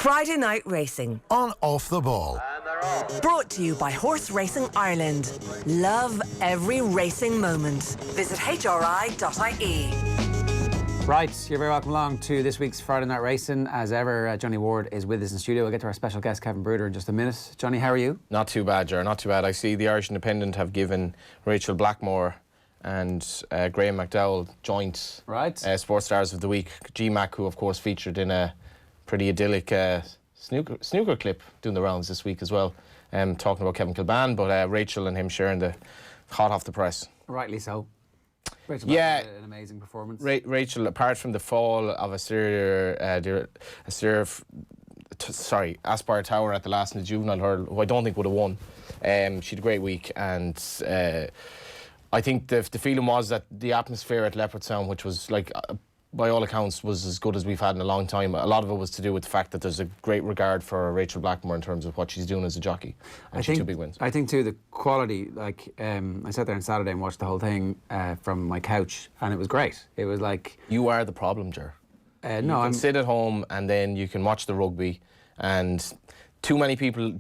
Friday Night Racing. On Off the Ball. Brought to you by Horse Racing Ireland. Love every racing moment. Visit hri.ie. Right, you're very welcome along to this week's Friday Night Racing. As ever, Johnny Ward is with us in studio. We'll get to our special guest, Kevin Brouder, in just a minute. Johnny, how are you? Not too bad, Ger, not too bad. I see the Irish Independent have given Rachel Blackmore and Graham McDowell joint Sports Stars of the Week. G-Mac, who of course featured in a pretty idyllic snooker clip doing the rounds this week as well, talking about Kevin Kilbane, but Rachel and him sharing the hot off the press. Rightly so. Rachel had an amazing performance. Rachel, apart from the fall of Aspire Tower at the last in the juvenile hurdle, who I don't think would have won, she had a great week, and I think the feeling was that the atmosphere at Leopardstown, which was like, by all accounts, was as good as we've had in a long time. A lot of it was to do with the fact that there's a great regard for Rachel Blackmore in terms of what she's doing as a jockey, and she had 2 big wins. I think too the quality. Like I sat there on Saturday and watched the whole thing from my couch, and it was great. It was like, you are the problem, Ger. No, you can sit at home and then you can watch the rugby, and too many people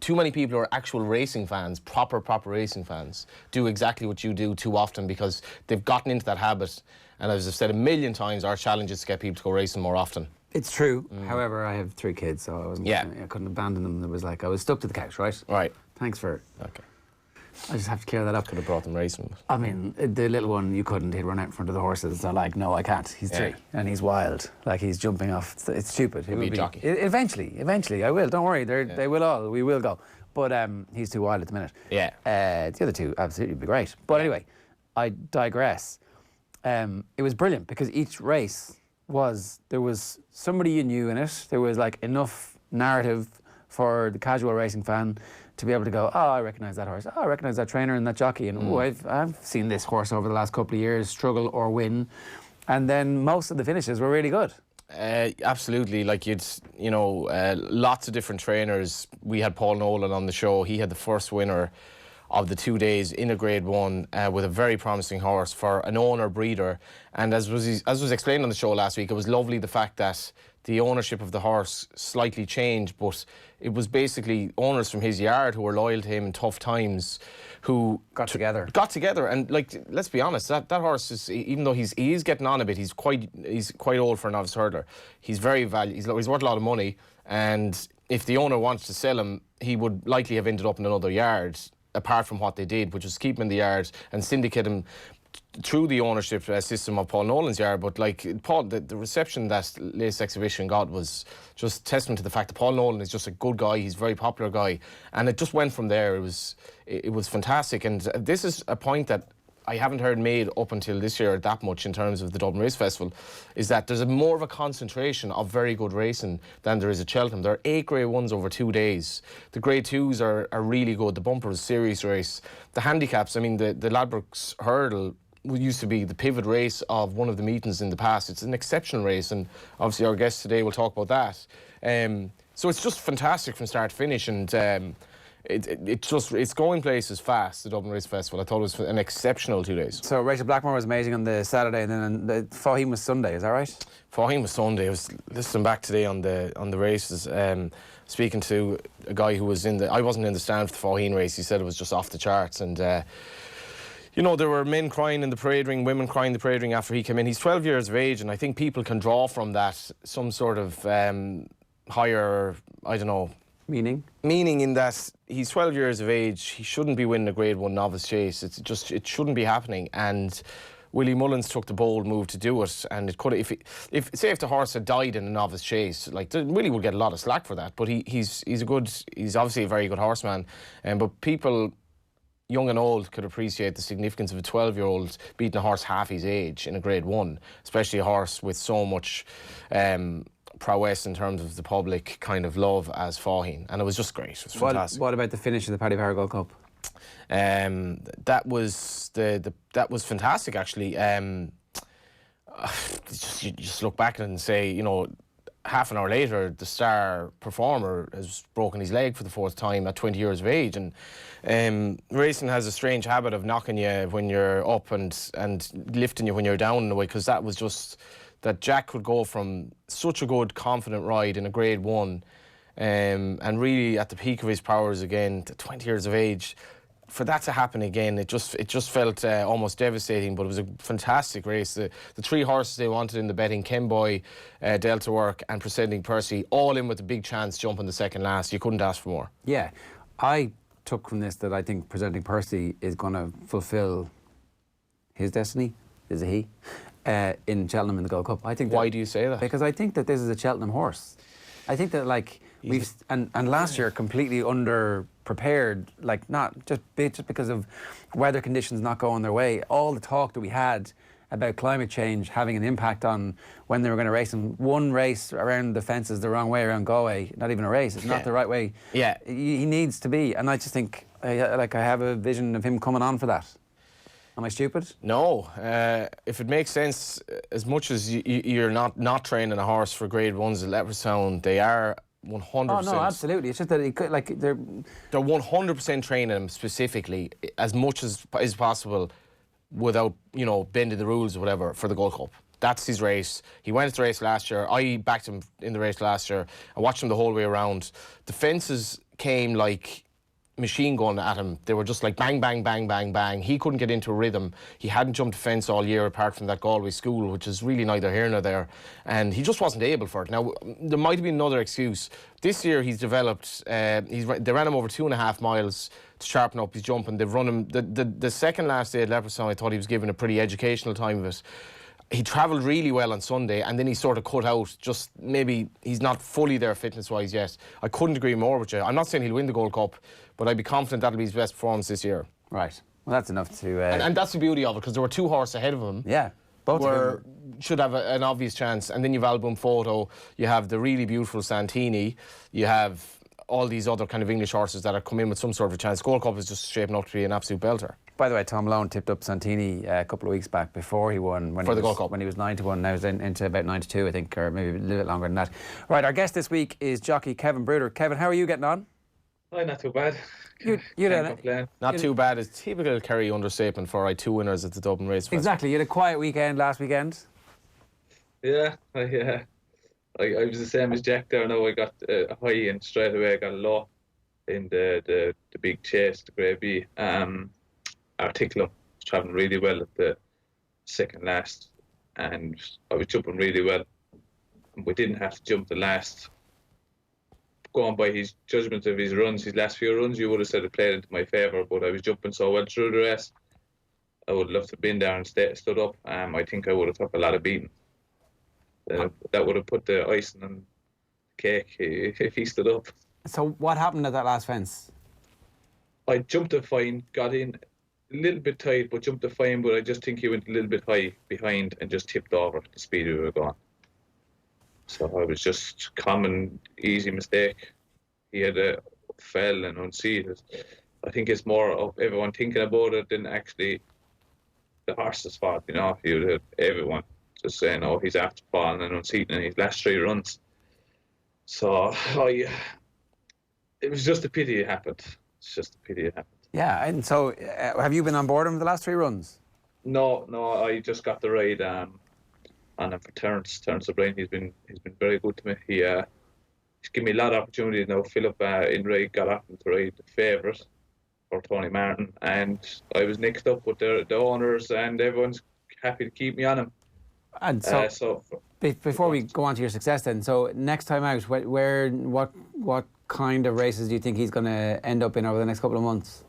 who are actual racing fans, proper racing fans, do exactly what you do too often because they've gotten into that habit. And as I've said a million times, our challenge is to get people to go racing more often. It's true. However, I have 3 kids, so I couldn't abandon them. It was like I was stuck to the couch, right? Right. Thanks for. Okay. I just have to clear that up. Could have brought them racing. I mean, the little one, you couldn't. He'd run out in front of the horses. So like, no, I can't. He's 3 and he's wild. Like he's jumping off. It's stupid. He'll be a jockey. Eventually, I will. Don't worry. They will all. We will go. But he's too wild at the minute. Yeah. The other 2 absolutely be great. But anyway, I digress. It was brilliant because each race there was somebody you knew in it. There was like enough narrative for the casual racing fan to be able to go, oh, I recognise that horse. Oh, I recognise that trainer and that jockey. And oh, I've seen this horse over the last couple of years struggle or win. And then most of the finishes were really good. Absolutely, like lots of different trainers. We had Paul Nolan on the show. He had the first winner of the 2 days in a Grade 1 with a very promising horse for an owner breeder. And as was explained on the show last week, it was lovely the fact that the ownership of the horse slightly changed, but it was basically owners from his yard who were loyal to him in tough times who got together. And like, let's be honest, that horse is, even though he is getting on a bit, he's quite old for a novice hurdler. He's very valuable. He's worth a lot of money, and if the owner wants to sell him, he would likely have ended up in another yard, apart from what they did, which was keep him in the yard and syndicate him through the ownership system of Paul Nolan's yard. But like Paul, the reception that latest exhibition got was just testament to the fact that Paul Nolan is just a good guy. He's a very popular guy, and it just went from there. It was fantastic, and this is a point that I haven't heard made up until this year that much in terms of the Dublin Race Festival, is that there's more of a concentration of very good racing than there is at Cheltenham. There are 8 Grade 1s over 2 days. The Grade 2s are really good. The bumper is a serious race. The handicaps, I mean, the Ladbrokes Hurdle used to be the pivot race of one of the meetings in the past. It's an exceptional race, and obviously our guest today will talk about that. So it's just fantastic from start to finish, and it's going places fast, the Dublin Race Festival. I thought it was an exceptional 2 days. So Rachel Blackmore was amazing on the Saturday, and then the Faugheen was Sunday, is that right? Faugheen was Sunday. I was listening back today on the races, speaking to a guy who was I wasn't in the stand for the Faugheen race. He said it was just off the charts, and there were men crying in the parade ring, women crying in the parade ring after he came in. He's 12 years of age, and I think people can draw from that some sort of higher, I don't know, Meaning in that he's 12 years of age. He shouldn't be winning a Grade 1 novice chase. It shouldn't be happening. And Willie Mullins took the bold move to do it. And it could have, if the horse had died in a novice chase, like Willie would get a lot of slack for that. But he's obviously a very good horseman. But people, young and old, could appreciate the significance of a 12-year-old beating a horse half his age in a Grade 1, especially a horse with so much prowess in terms of the public kind of love as Faugheen, and it was just great. It was fantastic. What about the finish of the Paddy Power Gold Cup? That was fantastic, actually. You just look back and say, half an hour later, the star performer has broken his leg for the 4th time at 20 years of age, and racing has a strange habit of knocking you when you're up and lifting you when you're down in a way, because that was just that Jack could go from such a good, confident ride in a Grade 1 and really at the peak of his powers again, to 20 years of age, for that to happen again, it just felt almost devastating. But it was a fantastic race. The three horses they wanted in the betting, Kenboy, Delta Work and Presenting Percy, all in with a big chance jumping the second last. You couldn't ask for more. Yeah, I took from this that I think Presenting Percy is going to fulfil his destiny, is it he, in Cheltenham in the Gold Cup. I think. Why do you say that? Because I think that this is a Cheltenham horse. I think that and last year completely under prepared, like not just because of weather conditions not going their way. All the talk that we had about climate change having an impact on when they were going to race, and one race around the fences the wrong way around Galway, not even a race, it's not the right way. Yeah, he needs to be, and I just think I have a vision of him coming on for that. Am I stupid? No. If it makes sense, as much as you're not training a horse for Grade 1s at Leopardstown, they are 100%. Oh no, absolutely. It's just that he could, like, they're 100% training him specifically as much as is possible without, bending the rules or whatever for the Gold Cup. That's his race. He went to the race last year. I backed him in the race last year. I watched him the whole way around. The fences came like machine gun at him. They were just like bang, bang, bang, bang, bang. He couldn't get into a rhythm. He hadn't jumped a fence all year apart from that Galway school, which is really neither here nor there. And he just wasn't able for it. Now, there might have been another excuse. This year he's developed, they ran him over 2.5 miles to sharpen up his jumping. They've run him, the second last day at Leopardstown, I thought he was given a pretty educational time of it. He travelled really well on Sunday, and then he sort of cut out. Just maybe he's not fully there fitness-wise yet. I couldn't agree more with you. I'm not saying he'll win the Gold Cup, but I'd be confident that'll be his best performance this year. right. Well, that's enough to. And that's the beauty of it, because there were two horses ahead of him. Yeah, both of them should have an obvious chance. And then you've Album Photo, you have the really beautiful Santini, you have all these other kind of English horses that have come in with some sort of a chance. Gold Cup is just shaping up to be an absolute belter. By the way, Tom Lone tipped up Santini a couple of weeks back before he won. When Gold Cup. When he was 9-1, now he's into about 9-2, I think, or maybe a little bit longer than that. Right, our guest this week is jockey Kevin Brouder. Kevin, how are you getting on? Oh, not too bad. You Can't complain. Not too bad. It's typical Kerry understatement for 2 winners at the Dublin Race Festival. Exactly. You had a quiet weekend last weekend. Yeah, I was the same as Jack there. Now I got a high and straight away I got a low in the big chase, the Grey B. Articulum was travelling really well at the second last, and I was jumping really well. We didn't have to jump the last. Going by his judgment of his runs, his last few runs, you would have said it played into my favour, but I was jumping so well through the race. I would love to have been there and stood up. I think I would have took a lot of beating. That would have put the icing on the cake if he stood up. So what happened at that last fence? I jumped a fine, got in a little bit tight, but jumped a fine, but I just think he went a little bit high behind and just tipped over the speed we were going. So I was just common, easy mistake. He had a fell and unseated. I think it's more of everyone thinking about it than actually the horse's fault, You had everyone just saying, oh, he's after falling and unseating in his last 3 runs. So it was just a pity it happened. It's just a pity it happened. Yeah, and so have you been on board him for the last 3 runs? No, I just got the ride on him for Terence O'Brien. He's been very good to me. He's given me a lot of opportunities now. Philip in ride got off to ride the favourite for Tony Martin, and I was next up with the owners, and everyone's happy to keep me on him. And so before we go on to your success then, so next time out, what kind of races do you think he's going to end up in over the next couple of months?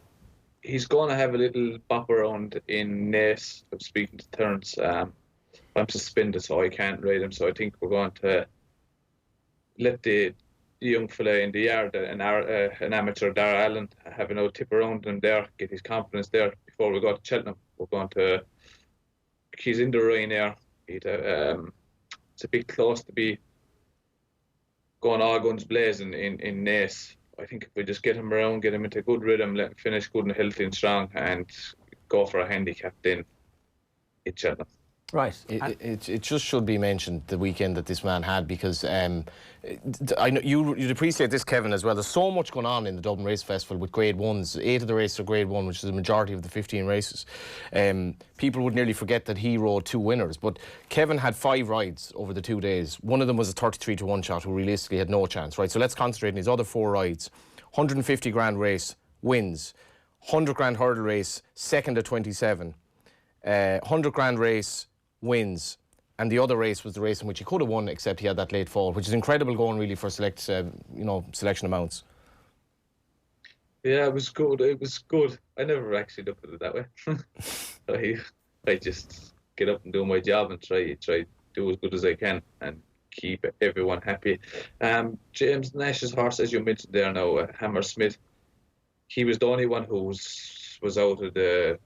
He's going to have a little bop around in Naas. I'm speaking to Terence. I'm suspended, so I can't ride him. So I think we're going to let the young fella in the yard, an amateur, Dara Allen, have an old tip around him there, get his confidence there before we go to Cheltenham. We're going to. He's in the Ryanair. It's a bit close to be going all guns blazing in Naas. I think if we just get him around, get him into good rhythm, let him finish good and healthy and strong, and go for a handicap, then it's Cheltenham. Right. It just should be mentioned the weekend that this man had, because I know you'd appreciate this, Kevin, as well. There's so much going on in the Dublin Race Festival with Grade 1s. 8 of the races are Grade 1, which is the majority of the 15 races. People would nearly forget that he rode 2 winners, but Kevin had 5 rides over the 2 days. One of them was a 33-1 shot who realistically had no chance, right? So let's concentrate on his other 4 rides. 150 grand race, wins. 100 grand hurdle race, second to 27. 100 grand race, wins, and the other race was the race in which he could have won, except he had that late fall, which is incredible going really for selection amounts. Yeah, it was good. It was good. I never actually looked at it that way. I just get up and do my job and try do as good as I can and keep everyone happy. James Nash's horse, as you mentioned there now, Hammersmith, he was the only one who was out of the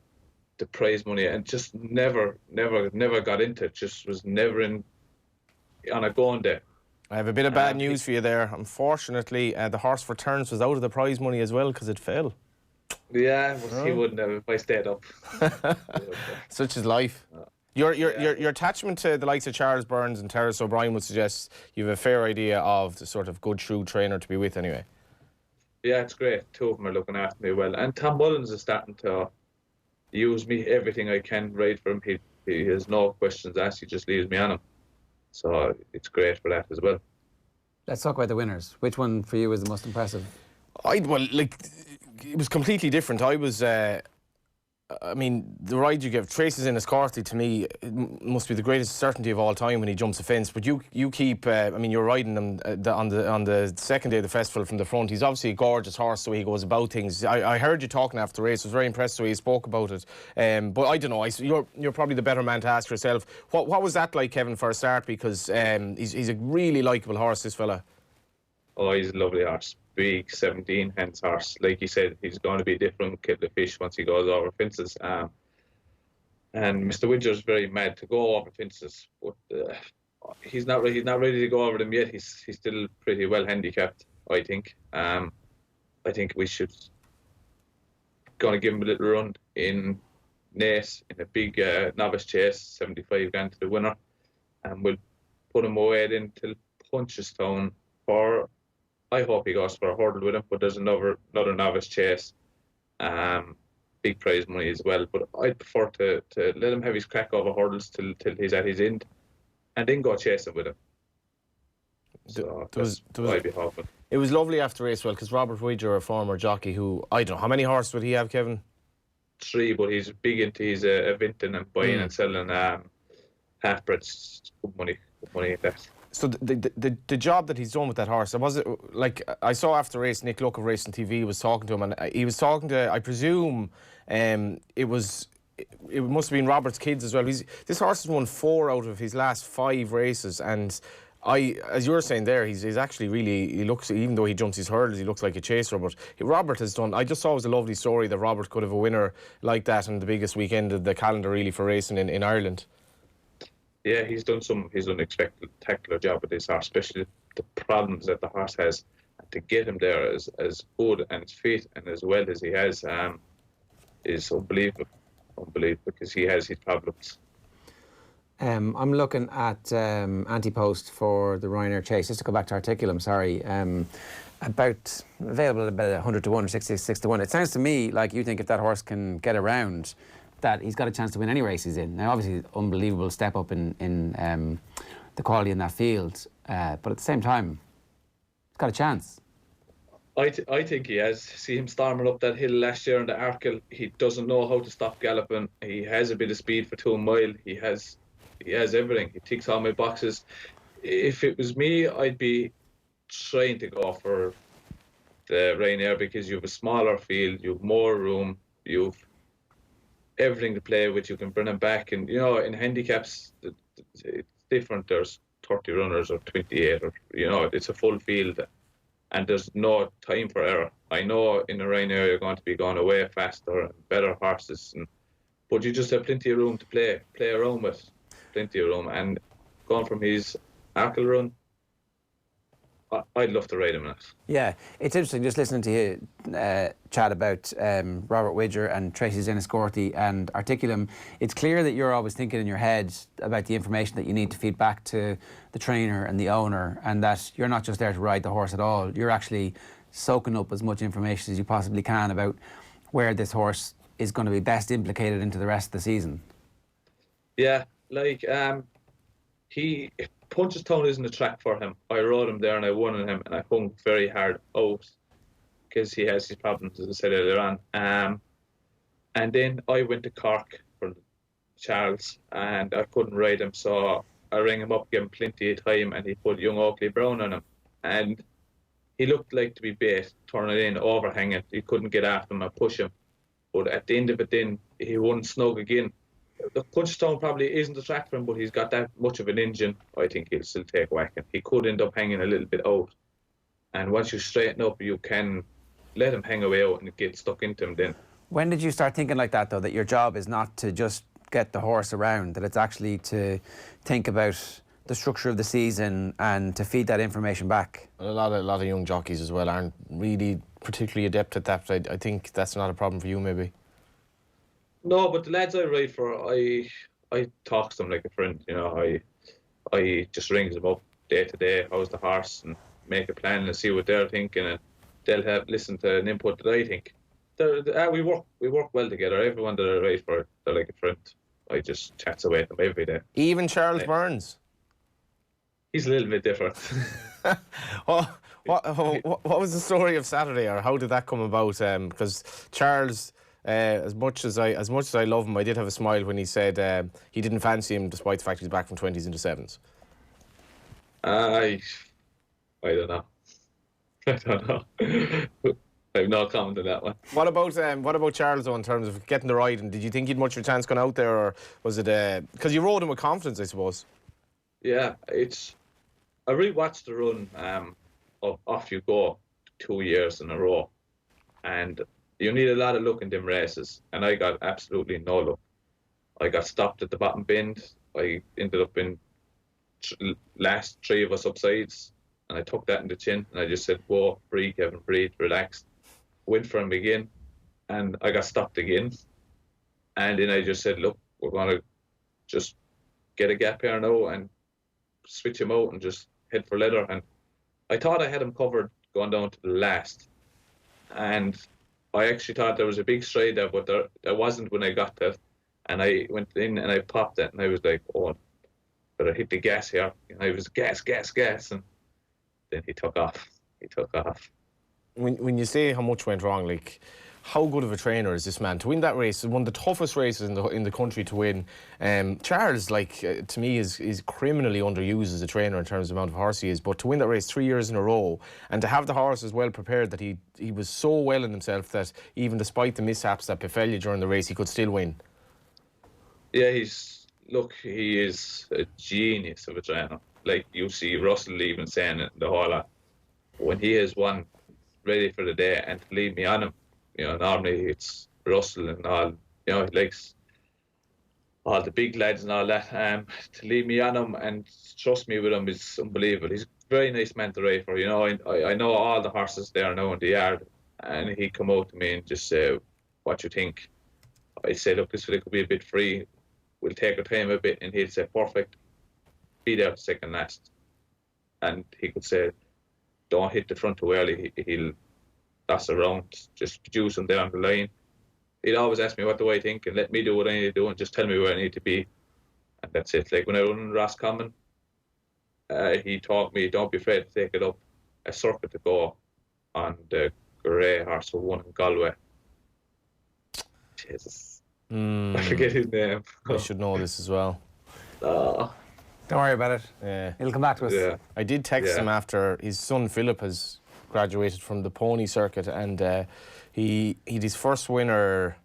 prize money and just never got into it. Just was never on a going day. I have a bit of bad news for you there. Unfortunately, the horse for Turns was out of the prize money as well because it fell. Yeah, well, he wouldn't have if I stayed up. Such is life. Your attachment to the likes of Charles Burns and Terrace O'Brien would suggest you have a fair idea of the sort of good, shrewd trainer to be with anyway. Yeah, it's great. 2 of them are looking after me well. And Tom Mullins is starting to use me everything I can ride for him. He has no questions asked. He just leaves me on him. So it's great for that as well. Let's talk about the winners. Which one for you was the most impressive? It was completely different. The ride you give, Traces in Escorty, to me, it must be the greatest certainty of all time when he jumps a fence. But you keep, you're riding him on the second day of the festival from the front. He's obviously a gorgeous horse, so he goes about things. I heard you talking after the race. I was very impressed the way you spoke about it. But I don't know, you're probably the better man to ask yourself. What was that like, Kevin, for a start? Because he's a really likeable horse, this fella. Oh, he's a lovely horse. Big 17 hands horse. Like you said, he's going to be a different kettle of fish once he goes over fences. And Mr. Widger's very mad to go over fences, but he's not ready to go over them yet. He's still pretty well handicapped, I think. I think we should going to give him a little run in Naas in a big novice chase, 75 grand to the winner, and we'll put him away then till Punchestown for. I hope he goes for a hurdle with him, but there's another novice chase, big prize money as well. But I'd prefer to let him have his crack over hurdles till he's at his end, and then go chasing with him. So I'd be hoping. It was lovely after race, well, because Robert Widger, a former jockey, who I don't know how many horses would he have, Kevin? 3, but he's big into his eventing and buying and selling half-breds. Good money in that. So the job that he's done with that horse, I saw after race, Nick Luck of Racing TV was talking to him, and he was talking to, I presume, it must have been Robert's kids as well. This horse has won 4 out of his last 5 races, and as you were saying there, he's actually really, he looks, even though he jumps his hurdles, he looks like a chaser. But Robert has done, I just saw it was a lovely story that Robert could have a winner like that in the biggest weekend of the calendar really for racing in Ireland. Yeah, he's done a spectacular job with this horse, especially the problems that the horse has. And to get him there as good and as fit and as well as he has is unbelievable, because he has his problems. I'm looking at anti-post for the Ryanair Chase. Just to go back to Articulum, sorry. Available at about 100 to 1 or 66 to 1. It sounds to me like you think if that horse can get around, that he's got a chance to win any race he's in. Now, obviously, unbelievable step up in the quality in that field, but at the same time, he's got a chance. I think he has. See him storming up that hill last year in the Arkle. He doesn't know how to stop galloping. He has a bit of speed for 2 mile. He has everything. He ticks all my boxes. If it was me, I'd be trying to go for the Ryanair, because you have a smaller field, you have more room, you've everything to play with. You can bring him back, and in handicaps it's different. There's 30 runners or 28, or it's a full field, and there's no time for error. I know in the Ryanair you're going to be going away faster and better horses, but you just have plenty of room to play around with, plenty of room. And going from his Arkle run I'd love to ride him in it. Yeah, it's interesting just listening to you chat about Robert Widger and Tracy Zinniscorti and Articulum. It's clear that you're always thinking in your head about the information that you need to feed back to the trainer and the owner, and that you're not just there to ride the horse at all. You're actually soaking up as much information as you possibly can about where this horse is going to be best implicated into the rest of the season. Yeah, like Punchestown isn't a track for him. I rode him there and I won on him, and I hung very hard out because he has his problems, as I said earlier on. And then I went to Cork for Charles, and I couldn't ride him, so I rang him up, gave him plenty of time, and he put young Oakley Brown on him, and he looked like to be bait, turning it in, overhanging. You couldn't get after him and push him, but at the end of it, then he won snug again. The Punchestown probably isn't a track for him, but he's got that much of an engine. I think he'll still take whacking. He could end up hanging a little bit out, and once you straighten up, you can let him hang away out and get stuck into him then. When did you start thinking like that, though, that your job is not to just get the horse around, that it's actually to think about the structure of the season and to feed that information back? A lot of young jockeys as well aren't really particularly adept at that. I think that's not a problem for you, maybe. No, but the lads I ride for, I talk to them like a friend. You know, I just rings them up day to day. How's the horse, and make a plan and see what they're thinking, and they'll listen to an input that I think. We work well together. Everyone that I ride for, they're like a friend. I just chats away at them every day. Even Charles Burns. He's a little bit different. What was the story of Saturday, or how did that come about? Because Charles, as much as I love him, I did have a smile when he said he didn't fancy him, despite the fact he's back from 20s into 7s. I don't know. I don't know. I have no comment on that one. What about Charles, though, in terms of getting the ride? And did you think you'd much of a chance going out there, or was it because you rode him with confidence, I suppose? Yeah, I rewatched the run of Off You Go 2 years in a row, and you need a lot of luck in them races, and I got absolutely no luck. I got stopped at the bottom bend. I ended up in last three of us upsides, and I took that in the chin, and I just said, whoa, breathe, Kevin, breathe, relax. Went for him again, and I got stopped again. And then I just said, look, we're going to just get a gap here now and switch him out and just head for leather. And I thought I had him covered going down to the last. And I actually thought there was a big stride there, but there wasn't when I got that. And I went in and I popped it, and I was like, oh, better hit the gas here. And I was gas. And then he took off. When you say how much went wrong, like, how good of a trainer is this man to win that race? One of the toughest races in the country to win. Charles, like, to me, is criminally underused as a trainer in terms of the amount of horse he is. But to win that race 3 years in a row, and to have the horse as well prepared, that he was so well in himself that even despite the mishaps that befell you during the race, he could still win. Yeah, he is a genius of a trainer. Like, you see Russell even saying it, the whole lot. When he has one ready for the day, and to leave me on him, you know, normally it's Russell and all, you know, he likes all the big lads and all that. To leave me on him and trust me with him is unbelievable. He's a very nice man to ride for, you know. I know all the horses there now in the yard, and he come out to me and just say, what you think? I say, look, this could be a bit free. We'll take our time a bit, and he'd say, perfect. Be there second last. And he could say, don't hit the front too early. He'll pass around, just produce him there on the line. He'd always ask me, what do I think? And let me do what I need to do, and just tell me where I need to be. And that's it. Like when I run in Roscommon, he taught me, don't be afraid to take it up a circuit to go on the grey horse who won in Galway. Jesus. I forget his name. I should know this as well. Don't worry about it. Yeah. It'll come back to us. Yeah. I did text him after his son Philip has graduated from the pony circuit, and he had his first winner.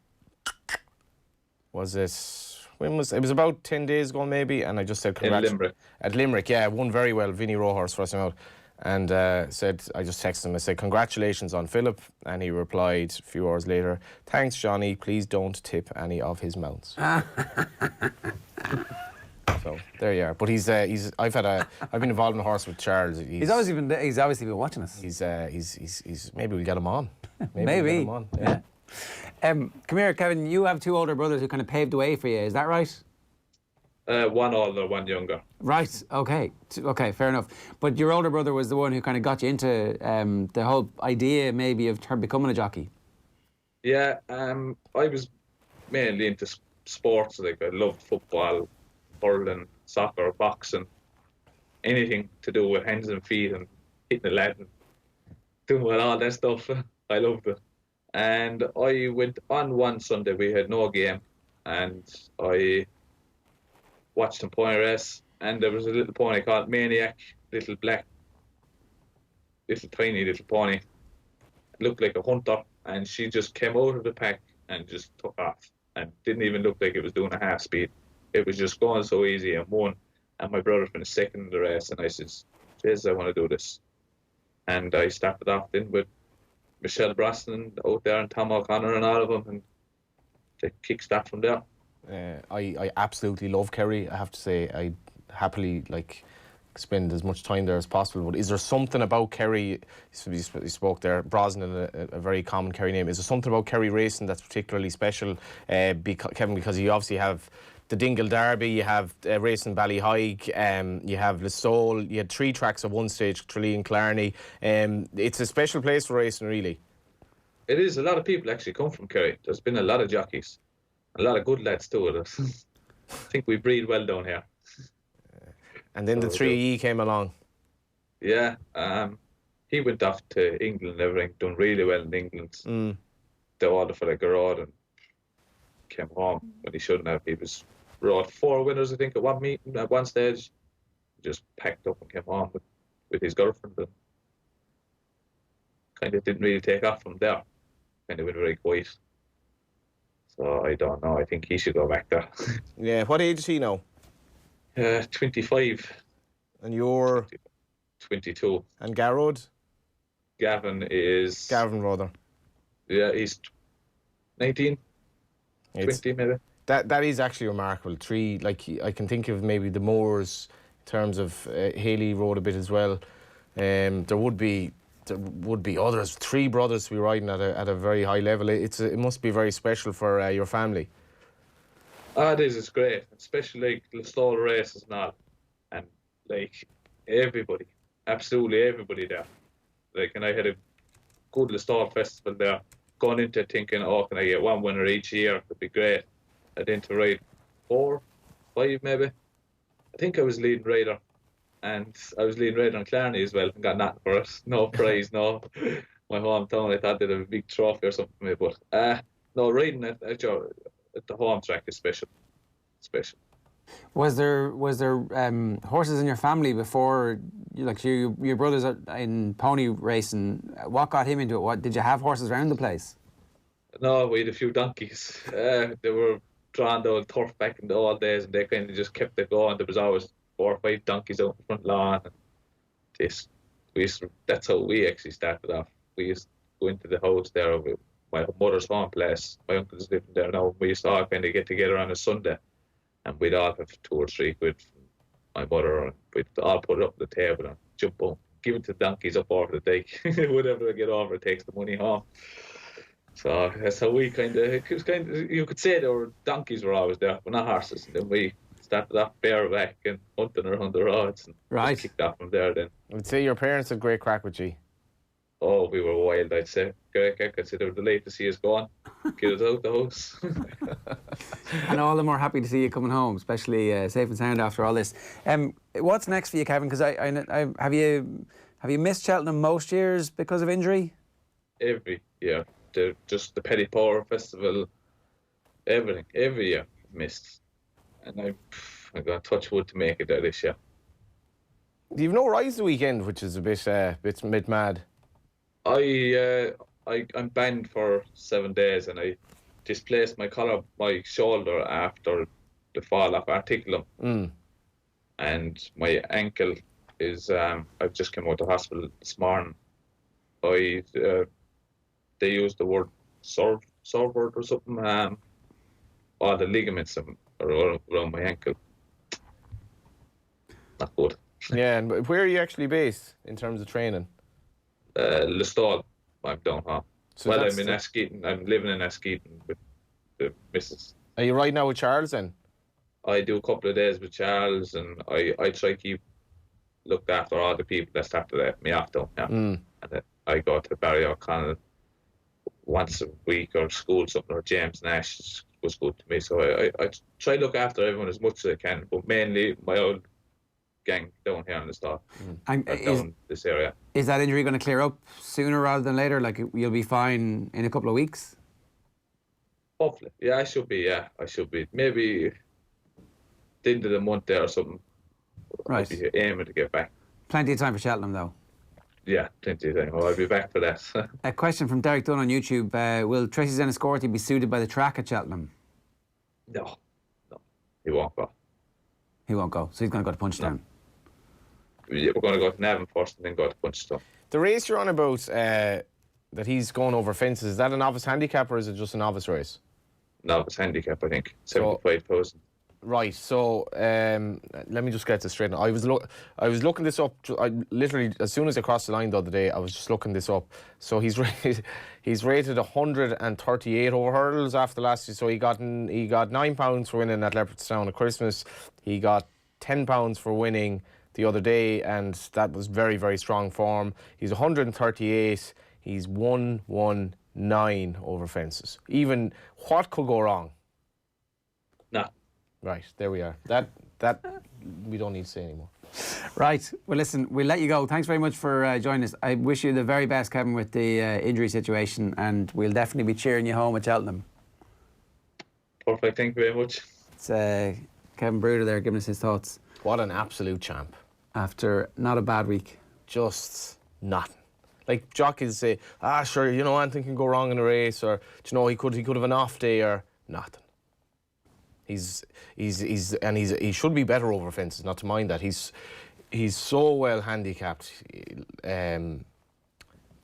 Was it? When was it? Was about 10 days ago maybe, and I just said Limerick. At Limerick, yeah, won very well. Vinnie Rohorse first him out, and said, I just texted him. I said, congratulations on Philip, and he replied a few hours later, thanks Johnny, please don't tip any of his mounts. So there you are. But I've been involved in a horse with Charles. He's obviously been watching us. He's maybe we'll get him on. Maybe. We'll get him on. Yeah. Come here, Kevin. You have two older brothers who kind of paved the way for you. Is that right? One older, one younger. Right. Okay. Okay. Fair enough. But your older brother was the one who kind of got you into the whole idea, maybe, of becoming a jockey. Yeah. I was mainly into sports. Like I loved football, hurling, soccer, boxing, anything to do with hands and feet and hitting the lad and doing all that stuff. I loved it. And I went on one Sunday. We had no game, and I watched some pony race. And there was a little pony called Maniac, little black, little tiny little pony. Looked like a hunter, and she just came out of the pack and just took off, and didn't even look like it was doing a half speed. It was just going so easy, and won. And my brother finished second in the race, and I said, "Jesus, I want to do this." And I started off then with Michelle Brosnan out there and Tom O'Connor and all of them, and they kick-start from there. I absolutely love Kerry. I have to say, I happily spend as much time there as possible. But is there something about Kerry? You spoke there, Brosnan, a very common Kerry name. Is there something about Kerry racing that's particularly special, Kevin? Because you obviously have the Dingle Derby, you have racing Ballyhige, you have Listowel, you had 3 tracks at one stage, Tralee and Clarny. It's a special place for racing, really. It is. A lot of people actually come from Kerry. There's been a lot of jockeys, a lot of good lads too. I think we breed well down here. And then the 3E came along. Yeah, he went off to England and everything, done really well in England. They ordered for the Gilroy and came home when he shouldn't have. He rode 4 winners, I think, at one meeting, at one stage. Just packed up and came home with his girlfriend. And kind of didn't really take off from there. Kind of went very quiet. So I don't know. I think he should go back there. Yeah, what age is he now? 25. And you're? 22. And Garrod? Gavin is... Gavin Brouder. Yeah, he's 19. 20 maybe. That is actually remarkable. 3, I can think of maybe the Moors in terms of Haley rode a bit as well. There would be others. 3 brothers to be riding at a very high level. It must be very special for your family. It is. It's great, especially Listowel races and all, and everybody, absolutely everybody there. And I had a good Listowel festival there. Going into it thinking, oh, can I get 1 winner each year? It'd be great. I did to ride 4, 5 maybe. I think I was leading rider, and I was leading rider on Clarny as well, and got nothing for it. No prize, no. My hometown, I thought they'd have a big trophy or something for me, but no, riding at the home track is special. Special. Was there horses in your family before, your brothers in pony racing? What got him into it? What did you have horses around the place? No, we had a few donkeys. They were drawn the old turf back in the old days, and they kind of just kept it going. There was always 4 or 5 donkeys out in the front lawn. And that's how we actually started off. We used to go into the house there with my mother's home place. My uncle's living there now. We used to all kind of get together on a Sunday, and we'd all have 2 or 3 quid from my mother, and we'd all put it up on the table and jump on, give it to the donkeys up over the dike. Whatever they get over, it takes the money home. So that's how we you could say donkeys were always there, but not horses. And then we started off bareback and hunting around the roads, and kicked off from there then. I would say your parents had great crack with you. Oh, we were wild, I'd say. I'd say they were delighted to see us gone. Get us out the house. And all the more happy to see you coming home, especially safe and sound after all this. What's next for you, Kevin? Because have you missed Cheltenham most years because of injury? Every year. Just the Petty Power Festival, everything. Every year missed. And I got touch wood to make it there this year. You've no rise the weekend, which is a bit mad. I'm banned for 7 days, and I displaced my shoulder after the fall of articulum. And my ankle is, I've just come out of the hospital this morning. They used the word sorvert or something, all the ligaments are around my ankle. not good. Yeah, and where are you actually based in terms of training? Listall, I'm down here. So Well, that's I'm in Askeaton. I'm living in Askeaton with the missus. Are you right now with Charles then? I do a couple of days with Charles, and I try to keep looked after all the people that start to let me off down here. And then I go to Barry O'Connell once a week, or school something, or James Nash was good to me. So I try to look after everyone as much as I can, but mainly my old gang down here in the store, And down this area. is that injury going to clear up sooner rather than later? Like, you'll be fine in a couple of weeks? Hopefully. Yeah, I should be. Yeah, I should be. Maybe the end of the month there or something. Right. I'll be aiming to get back. Plenty of time for Cheltenham, though. Yeah, plenty of time. I'll be back for that. A question from Derek Dunn on YouTube. Will Tracy Zenniscorti be suited by the track at Cheltenham? No, he won't go. He won't go, so he's going to go to Punchestown. Yeah, we're going to go to Navan first and then go to Punchestown. The race you're on about, that he's going over fences, is that a novice handicap or is it just a novice race? Novice handicap, I think. 75,000. Right, so let me just get this straight. I was looking this up. I literally, as soon as I crossed the line the other day, I was just looking this up. So he's rated 138 over hurdles after last year. So he got £9 for winning at Leopardstown at Christmas. He got £10 for winning the other day, and that was very, very strong form. He's 138. He's 119 over fences. Even what could go wrong? Nah. Right, there we are. That we don't need to say anymore. Right. Well, listen, we'll let you go. Thanks very much for joining us. I wish you the very best, Kevin, with the injury situation, and we'll definitely be cheering you home at Cheltenham. Perfect. Thank you very much. It's Kevin Brouder there giving us his thoughts What an absolute champ. after not a bad week. Just nothing. Like jockeys say, sure, anything can go wrong in a race, or he could have an off day, or nothing. He should be better over fences. Not to mind that he's so well handicapped.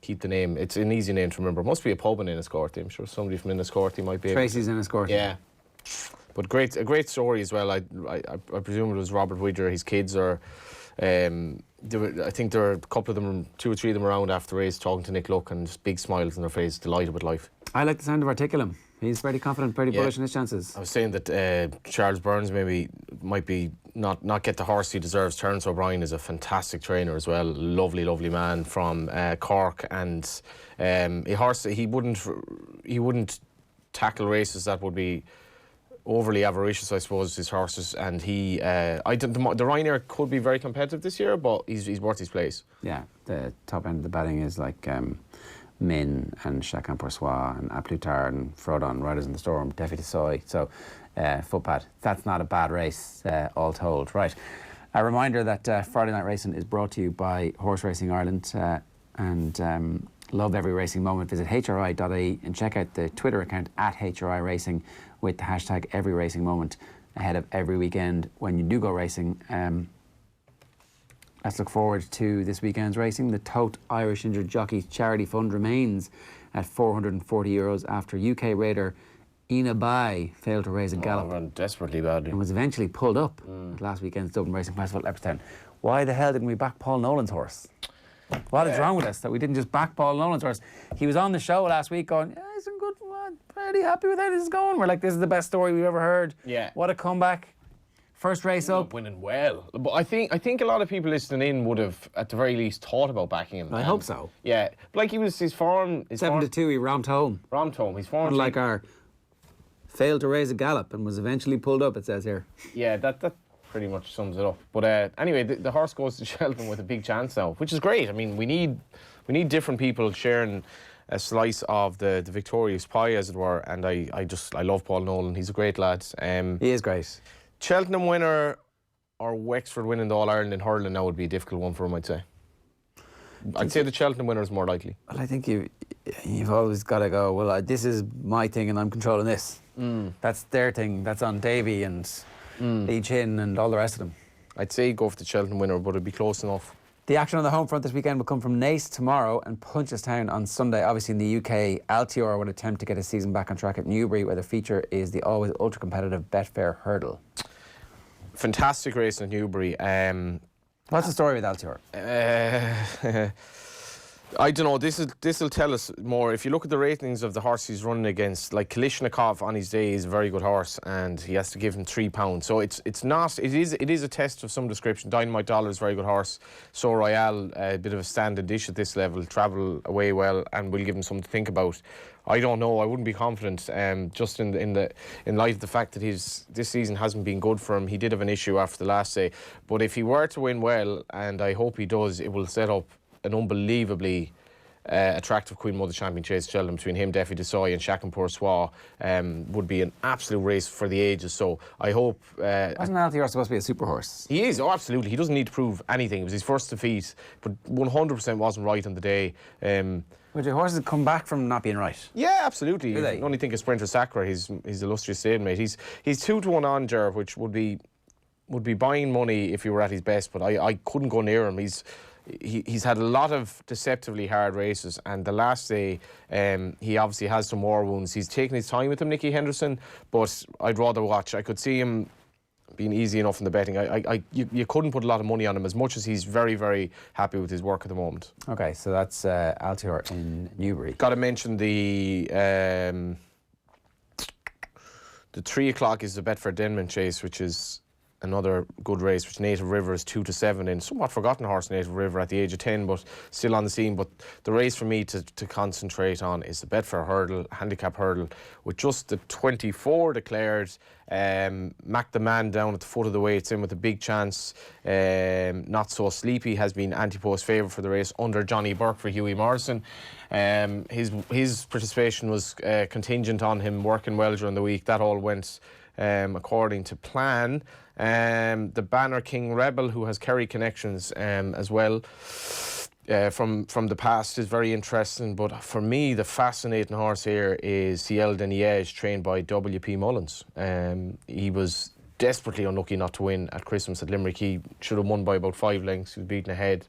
Keep the name. It's an easy name to remember. Must be a pub in Enniscorthy. I'm sure somebody from Enniscorthy might be. Tracy's Enniscorthy. Yeah, but a great story as well. I presume it was Robert Widger. His kids are. I think there are a couple of them, 2 or 3 of them around after the race, talking to Nick Luck, and just big smiles on their face, delighted with life. I like the sound of Articulum. He's very confident, very bullish in his chances. I was saying that Charles Burns might be not get the horse he deserves. Terence O'Brien is a fantastic trainer as well. Lovely man from Cork, and a horse he wouldn't tackle races that would be overly avaricious, I suppose, his horses. And the Ryanair could be very competitive this year, but he's worth his place. Yeah, the top end of the batting is like Min and Chacun Pour Soi and A Plus Tard and Frodon, Riders in the Storm, Defi Soy. So, Footpad, that's not a bad race, all told. Right. A reminder that Friday Night Racing is brought to you by Horse Racing Ireland and love every racing moment. Visit hri.ie and check out the Twitter account at HRI Racing with the hashtag every racing moment ahead of every weekend when you do go racing. Let's look forward to this weekend's racing. The Tote Irish Injured Jockeys Charity Fund remains at €440 after UK raider Ina Bai failed to raise a gallop. Ran desperately badly. And was eventually pulled up at last weekend's Dublin Racing Festival at Leopardstown. Why the hell didn't we back Paul Nolan's horse? What is wrong with us that we didn't just back Paul Nolan's horse? He was on the show last week going, yeah, he's in good, pretty happy with how this is going. We're like, this is the best story we've ever heard. Yeah. What a comeback. First race up. Winning well. But I think a lot of people listening in would have, at the very least, thought about backing him. I hope so. Yeah. Like his form... 7-2, he romped home. His form... Unlike our failed to raise a gallop and was eventually pulled up, it says here. Yeah, that pretty much sums it up. But anyway, the horse goes to Cheltenham with a big chance now, which is great. I mean, we need different people sharing a slice of the victorious pie, as it were. And I love Paul Nolan. He's a great lad. He is great. Cheltenham winner or Wexford winning the All-Ireland in hurling now would be a difficult one for him, I'd say. I'd say the Cheltenham winner is more likely. Well, I think you've always got to go, well, this is my thing and I'm controlling this. That's their thing. That's on Davy and Lee Chin and all the rest of them. I'd say go for the Cheltenham winner, but it'd be close enough. The action on the home front this weekend will come from Naas tomorrow and Punchestown on Sunday. Obviously in the UK, Altior would attempt to get his season back on track at Newbury, where the feature is the always ultra-competitive Betfair Hurdle. Fantastic race at Newbury. What's the story with Altior? I don't know. This will tell us more. If you look at the ratings of the horse he's running against, like Kalishnikov on his day is a very good horse, and he has to give him £3. So it's not. It is a test of some description. Dynamite Dollar is a very good horse. So Royale, a bit of a standard dish at this level, travel away well, and will give him something to think about. I don't know. I wouldn't be confident. Just in light of the fact that this season hasn't been good for him. He did have an issue after the last day, but if he were to win well, and I hope he does, it will set up an unbelievably attractive Queen Mother Champion Chase Cheltenham between him, Defi Desoy and Shakinpur Swa. Would be an absolute race for the ages. So I hope. Wasn't Altior supposed to be a super horse? He is. Oh, absolutely. He doesn't need to prove anything. It was his first defeat, but 100% wasn't right on the day. Would your horses come back from not being right? Yeah, absolutely. Do they? You only think of Sprinter Sacra, his illustrious stablemate. He's 2-1 on Ger, which would be buying money if he were at his best. But I couldn't go near him. He's had a lot of deceptively hard races, and the last day he obviously has some war wounds. He's taking his time with him, Nicky Henderson, but I'd rather watch. I could see him being easy enough in the betting. You couldn't put a lot of money on him, as much as he's very, very happy with his work at the moment. Okay, so that's Altior in Newbury. Got to mention the 3 o'clock is the Bedford Denman chase, which is another good race, which Native River is 2-7 in. Somewhat forgotten horse, Native River, at the age of 10, but still on the scene. But the race for me to concentrate on is the Bedford Hurdle, handicap hurdle, with just the 24 declared. Mac the Man down at the foot of the weights in with a big chance. Not So Sleepy has been anti-post favourite for the race under Johnny Burke for Hughie Morrison. His participation was contingent on him working well during the week. That all went according to plan. The Banner King Rebel, who has Kerry connections as well from the past, is very interesting. But for me, the fascinating horse here is Ciel de Liège, trained by W.P. Mullins. He was desperately unlucky not to win at Christmas at Limerick. He should have won by about 5 lengths. He was beaten ahead.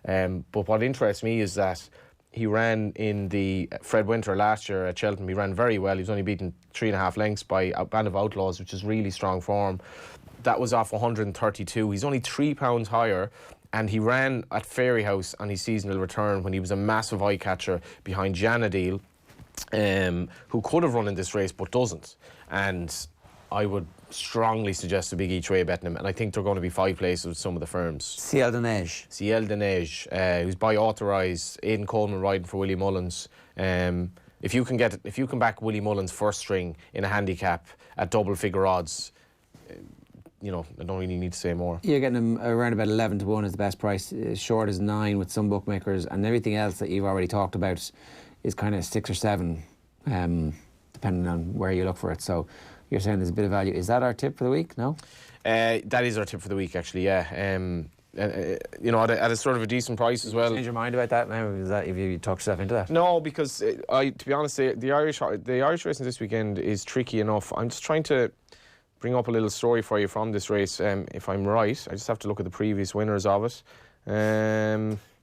But what interests me is that he ran in the Fred Winter last year at Cheltenham. He ran very well. He was only beaten 3.5 lengths by a Band of Outlaws, which is really strong form. That was off 132. He's only £3 higher, and he ran at Fairyhouse on his seasonal return when he was a massive eye catcher behind Janadil, who could have run in this race but doesn't. And I would strongly suggest a big each way betting him, and I think they're going to be 5 places with some of the firms. Ciel de Neige. Ciel de Neige, who's by authorised. Aidan Coleman riding for Willie Mullins. If you can back Willie Mullins first string in a handicap at double figure odds, I don't really need to say more. You're getting him around about 11-1 is the best price. Short is 9 with some bookmakers, and everything else that you've already talked about is kind of 6 or 7, depending on where you look for it. So you're saying there's a bit of value. Is that our tip for the week? No? That is our tip for the week, actually, yeah. At a sort of a decent price as well. Change your mind about that now? Is that if you talk yourself into that? No, because to be honest, the Irish racing this weekend is tricky enough. I'm just trying to bring up a little story for you from this race. If I'm right, I just have to look at the previous winners of it.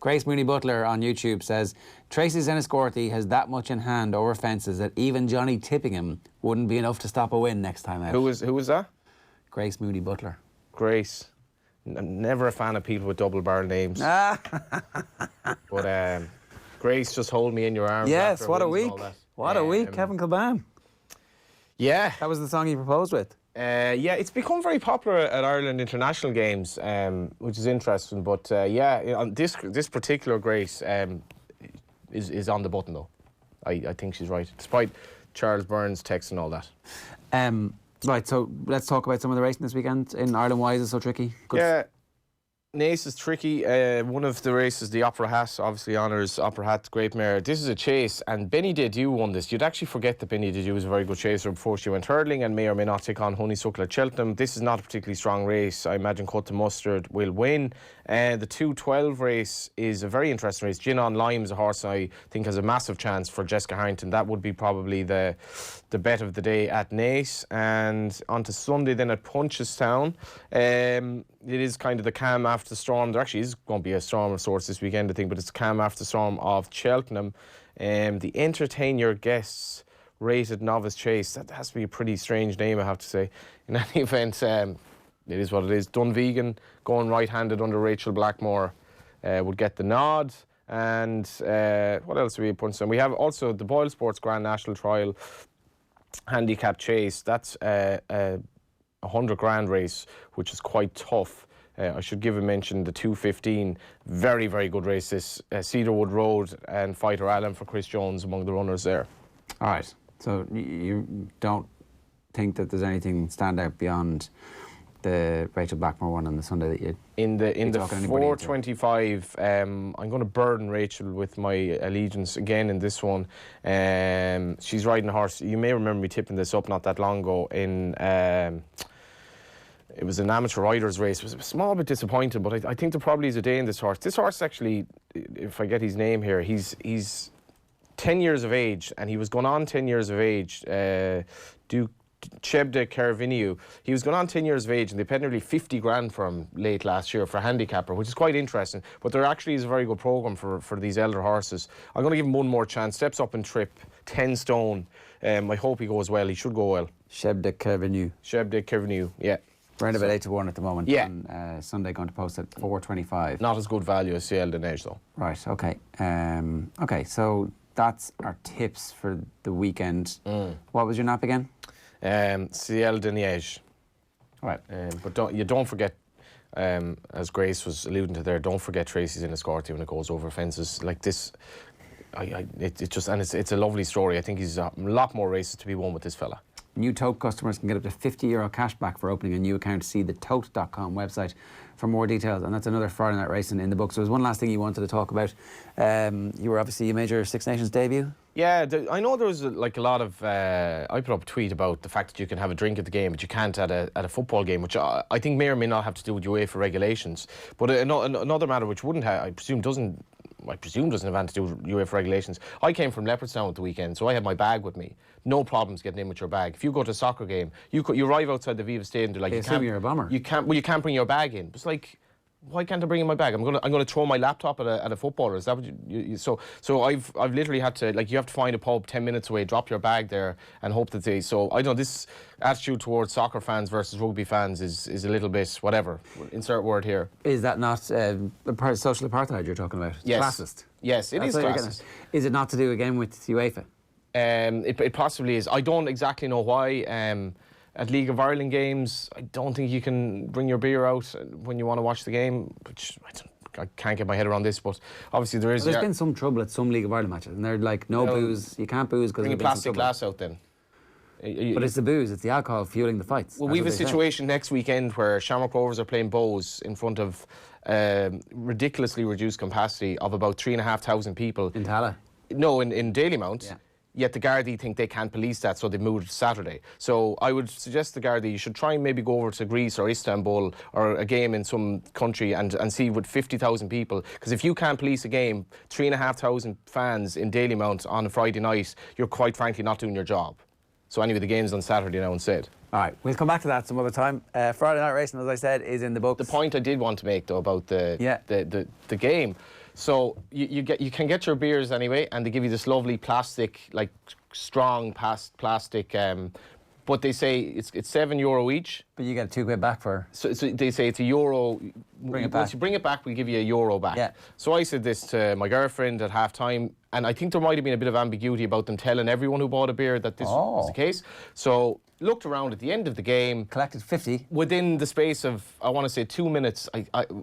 Grace Mooney Butler on YouTube says Tracy Zeniscorti has that much in hand over fences that even Johnny tipping him wouldn't be enough to stop a win next time out. Who was that? Grace Mooney Butler. Grace. I'm never a fan of people with double barrel names. But Grace, just hold me in your arms. Yes, what a week. What a week, Kevin Kilban. Yeah. That was the song he proposed with. Yeah, it's become very popular at Ireland international games, which is interesting. But this particular Grace is on the button though. I think she's right, despite Charles Burns' text and all that. Right, so let's talk about some of the racing this weekend in Ireland. Why is it so tricky? Yeah, Naas is tricky. One of the races, the Opera Hat, obviously honours Opera Hat, Great Mare. This is a chase, and Benny Dedieu won this. You'd actually forget that Benny Dedieu was a very good chaser before she went hurdling and may or may not take on Honeysuckle at Cheltenham. This is not a particularly strong race. I imagine Cut to Mustard will win. The 2:12 race is a very interesting race. Gin on Lime is a horse I think has a massive chance for Jessica Harrington. That would be probably the bet of the day at Naas. And on to Sunday then at Punchestown. It is kind of the calm after the storm. There actually is going to be a storm of sorts this weekend, I think, but it's the calm after the storm of Cheltenham. The Entertain Your Guests rated novice chase. That has to be a pretty strange name, I have to say. In any event, it is what it is. Dunvegan going right-handed under Rachel Blackmore would get the nod. And what else are we punching on? We have also the Boyle Sports Grand National Trial handicap chase. That's a 100 grand race, which is quite tough. I should give a mention, the 2:15, very, very good race. This Cedarwood Road and Fighter Allen for Chris Jones among the runners there. All right. So you don't think that there's anything stand out beyond the Rachel Blackmore one on the Sunday that you... In the 4:25, I'm going to burden Rachel with my allegiance again in this one. She's riding a horse. You may remember me tipping this up not that long ago in... It was an amateur riders race. It was a small bit disappointing, but I think there probably is a day in this horse. This horse actually, if I get his name here, he's 10 years of age, and he was going on 10 years of age. Chebde Carviniu. He was going on 10 years of age, and they paid nearly 50 grand for him late last year for a handicapper, which is quite interesting. But there actually is a very good programme for these elder horses. I'm going to give him one more chance. Steps up and trip, 10 stone. I hope he goes well. He should go well. Chebde Carviniu. Chebde Carviniu, yeah. Round about 8 to 1 at the moment. Yeah. And Sunday going to post at 4:25. Not as good value as CL Denege though. Right, okay. Okay, so that's our tips for the weekend. What was your nap again? CL Denege. All right. But don't forget, as Grace was alluding to there, don't forget Tracy's in escorting when it goes over fences like this. It's a lovely story. I think he's a lot more races to be won with this fella. New Tote customers can get up to €50 cash back for opening a new account. See the tote.com website for more details. And that's another Friday night racing in the book. So there's one last thing you wanted to talk about. You made your Six Nations debut. Yeah, I know there was a lot of... I put up a tweet about the fact that you can have a drink at the game, but you can't at a football game, which I think may or may not have to do with UEFA regulations. But another matter which wouldn't have, I presume doesn't have anything to do with UEFA regulations. I came from Leopardstown at the weekend, so I had my bag with me. No problems getting in with your bag. If you go to a soccer game, you arrive outside the Viva Stadium, they're like, you're a bomber. You can't bring your bag in. It's like, why can't I bring in my bag? I'm gonna throw my laptop at a footballer. Is that what you so I've literally had to, like, you have to find a pub 10 minutes away, drop your bag there, and hope that they. So I know this attitude towards soccer fans versus rugby fans is a little bit whatever. Insert word here. Is that not the part of social apartheid you're talking about? Yes. Classist. Yes, it is classist. Is it not to do again with UEFA? It possibly is. I don't exactly know why. At League of Ireland games, I don't think you can bring your beer out when you want to watch the game, which I can't get my head around this, but obviously there is... There's been some trouble at some League of Ireland matches, and they're like, no booze, you can't booze because... Bring a plastic glass out then. But it's the booze, it's the alcohol fueling the fights. Well, we have a situation next weekend where Shamrock Rovers are playing Bows in front of ridiculously reduced capacity of about 3,500 people. In Tala? No, in Dalymount. Yeah. Yet the Gardaí think they can't police that, so they moved it to Saturday. So I would suggest the Gardaí, you should try and maybe go over to Greece or Istanbul or a game in some country and see with 50,000 people. Because if you can't police a game, 3,500 fans in Dalymount on a Friday night, you're quite frankly not doing your job. So anyway, the game's on Saturday now instead. All right, we'll come back to that some other time. Friday night racing, as I said, is in the books. The point I did want to make, though, about the game. So you can get your beers anyway, and they give you this lovely plastic, like strong plastic. But they say it's €7 each. But you get £2 back for. So they say it's €1. Bring it back. Once you bring it back, we'll give you €1 back. Yeah. So I said this to my girlfriend at half time, and I think there might have been a bit of ambiguity about them telling everyone who bought a beer that this was the case. So looked around at the end of the game. Collected 50. Within the space of, I want to say 2 minutes,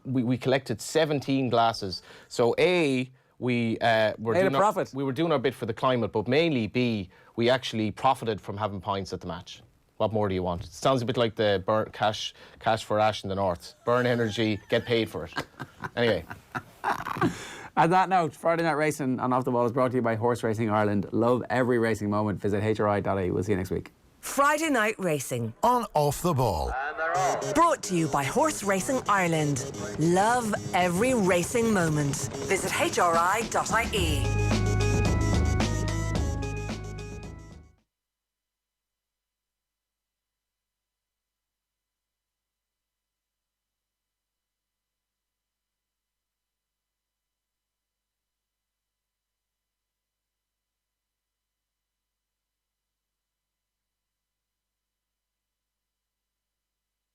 we collected 17 glasses. So A, we were doing our bit for the climate, but mainly B, we actually profited from having pints at the match. What more do you want? It sounds a bit like the cash for ash in the north. Burn energy, get paid for it. Anyway. On that note, Friday Night Racing on Off the Ball is brought to you by Horse Racing Ireland. Love every racing moment. Visit hri.ie. We'll see you next week. Friday Night Racing On Off the Ball. brought to you by Horse Racing Ireland. Love every racing moment. Visit hri.ie.